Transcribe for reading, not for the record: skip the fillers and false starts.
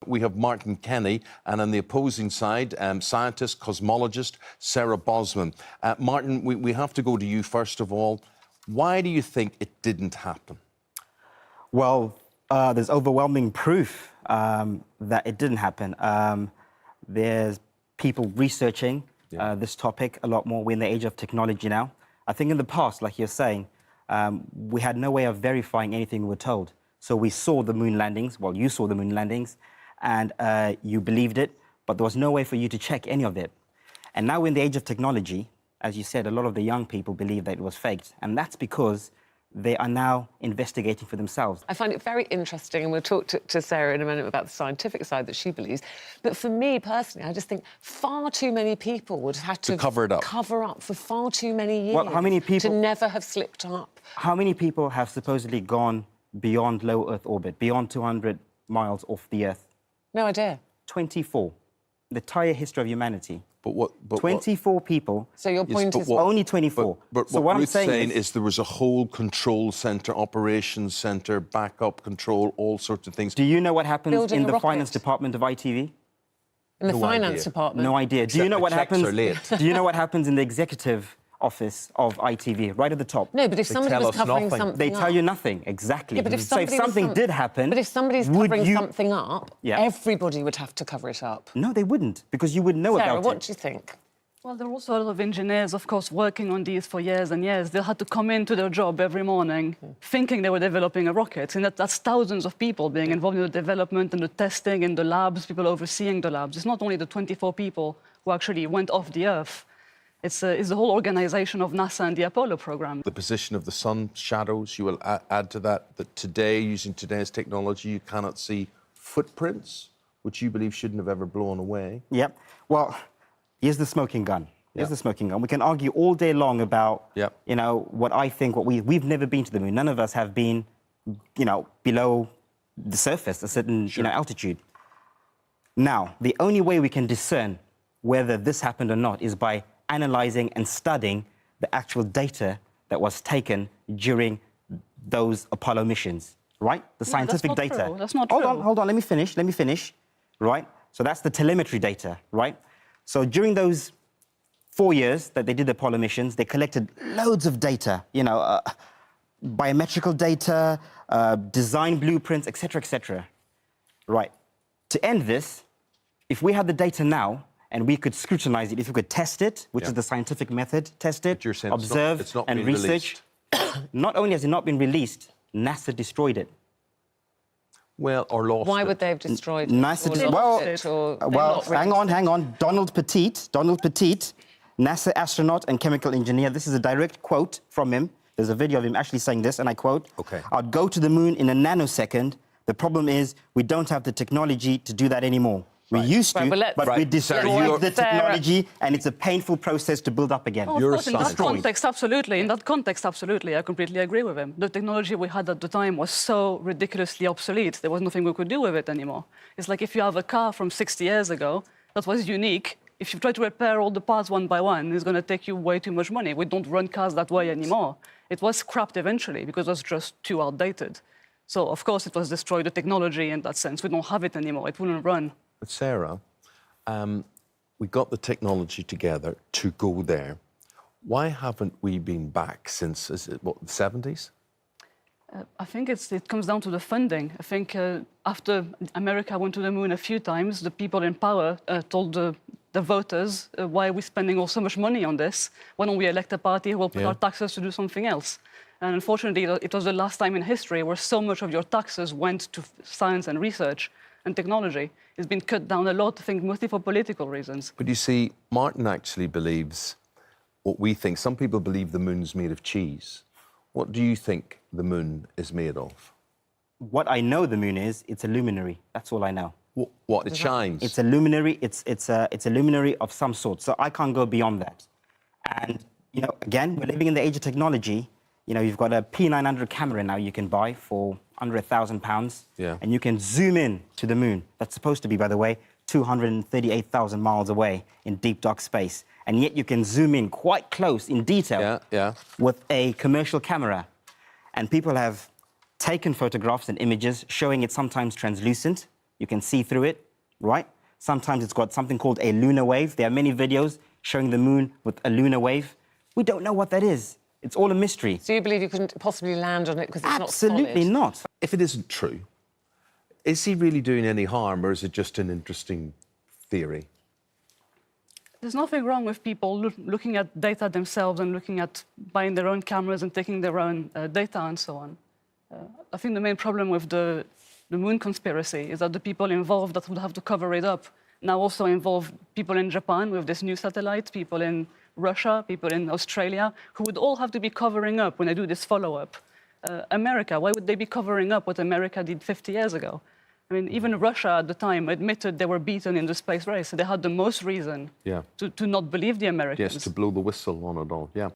We have Martin Kenny, and on the opposing side, scientist, cosmologist, Sarah Bosman. Martin, we have to go to you first of all. Why do you think it didn't happen? Well, there's overwhelming proof that it didn't happen. There's people researching this topic a lot more. We're in the age of technology now. I think in the past, like you're saying, we had no way of verifying anything we were told. So we saw the moon landings. Well, you saw the moon landings, and you believed it, but there was no way for you to check any of it. And now we're in the age of technology. As you said, a lot of the young people believe that it was faked, and that's because they are now investigating for themselves. I find it very interesting, and we'll talk to Sarah in a minute about the scientific side that she believes. But for me, personally, I just think far too many people would have had to cover it up. Cover up for far too many years. Well, how many people... To never have slipped up. How many people have supposedly gone beyond low Earth orbit, beyond 200 miles off the Earth? No idea. 24. The entire history of humanity. But 24 people. So your point is... Only 24. But so what I'm Ruth's saying is there was a whole control centre, operations centre, backup control, all sorts of things. Do you know what happens Building in the a rocket. finance department of ITV? In the No finance idea. department? No idea. Do you know what checks happens? are late. Do you know what happens in the executive office of ITV, right at the top? No, but if somebody tell was us covering nothing. something They tell up... you nothing, exactly. Yeah, but if so if something did happen... But if somebody's would covering you... something up, everybody would have to cover it up. No, they wouldn't, because you would know Sarah, about what it. do you think? Well, there are also a lot of engineers, of course, working on these for years and years. They had to come into their job every morning thinking they were developing a rocket. And that's thousands of people being involved in the development and the testing in the labs, people overseeing the labs. It's not only the 24 people who actually went off the Earth. It's the whole organization of NASA and the Apollo program. The position of the sun shadows, you will add to that today, using today's technology, you cannot see footprints, which you believe shouldn't have ever blown away. Yep. Well, here's the smoking gun. Here's the smoking gun. We can argue all day long about, you know, what I think, we've never been to the moon. None of us have been, you know, below the surface, a certain, you know, altitude. Now, the only way we can discern whether this happened or not is by analysing and studying the actual data that was taken during those Apollo missions, right? The scientific data. True. That's not true. Hold on, let me finish, right? So that's the telemetry data, right? So during those 4 years that they did the Apollo missions, they collected loads of data, you know, biometrical data, design blueprints, etc., right? To end this, if we had the data now, and we could scrutinise it, if we could test it, which is the scientific method, test it, observe it's not and been research. Not only has it not been released, NASA destroyed it. Well, or lost Why it. would they have destroyed NASA it? Well, hang on. Donald Pettit, NASA astronaut and chemical engineer. This is a direct quote from him. There's a video of him actually saying this, and I quote, "I'd go to the moon in a nanosecond. The problem is we don't have the technology to do that anymore. We used to, but we destroyed the technology, and it's a painful process to build up again." Oh, of course, in that context, absolutely. In that context, absolutely. I completely agree with him. The technology we had at the time was so ridiculously obsolete. There was nothing we could do with it anymore. It's like if you have a car from 60 years ago that was unique, if you try to repair all the parts one by one, it's going to take you way too much money. We don't run cars that way anymore. It was scrapped eventually because it was just too outdated. So, of course, it was destroyed, the technology in that sense. We don't have it anymore. It wouldn't run. But Sarah, we got the technology together to go there. Why haven't we been back since, is it, what, the 70s? I think it comes down to the funding. I think after America went to the moon a few times, the people in power told the voters, why are we spending so much money on this? Why don't we elect a party who will put our taxes to do something else? And unfortunately, it was the last time in history where so much of your taxes went to science and research and technology. It's been cut down a lot, I think, mostly for political reasons. But you see, Martin actually believes what we think. Some people believe the moon's made of cheese. What do you think the moon is made of? What I know the moon is, it's a luminary. That's all I know. What? It shines? It's a luminary. It's a luminary of some sort. So I can't go beyond that. And, you know, again, we're living in the age of technology. You know, you've got a P900 camera now you can buy for under £1,000. Yeah. And you can zoom in to the moon. That's supposed to be, by the way, 238,000 miles away in deep, dark space. And yet you can zoom in quite close in detail with a commercial camera. And people have taken photographs and images showing it sometimes translucent, You can see through it, right? Sometimes it's got something called a lunar wave. There are many videos showing the moon with a lunar wave. We don't know what that is. It's all a mystery. So you believe you couldn't possibly land on it because it's Absolutely not solid? not. If it isn't true, is he really doing any harm, or is it just an interesting theory? There's nothing wrong with people looking at data themselves and looking at buying their own cameras and taking their own data and so on. I think the main problem with the moon conspiracy is that the people involved that would have to cover it up now also involve people in Japan with this new satellite, people in Russia, people in Australia, who would all have to be covering up when they do this follow-up. America, why would they be covering up what America did 50 years ago? I mean, even Russia at the time admitted they were beaten in the space race. So they had the most reason to not believe the Americans. Yes, to blow the whistle on it all, yeah.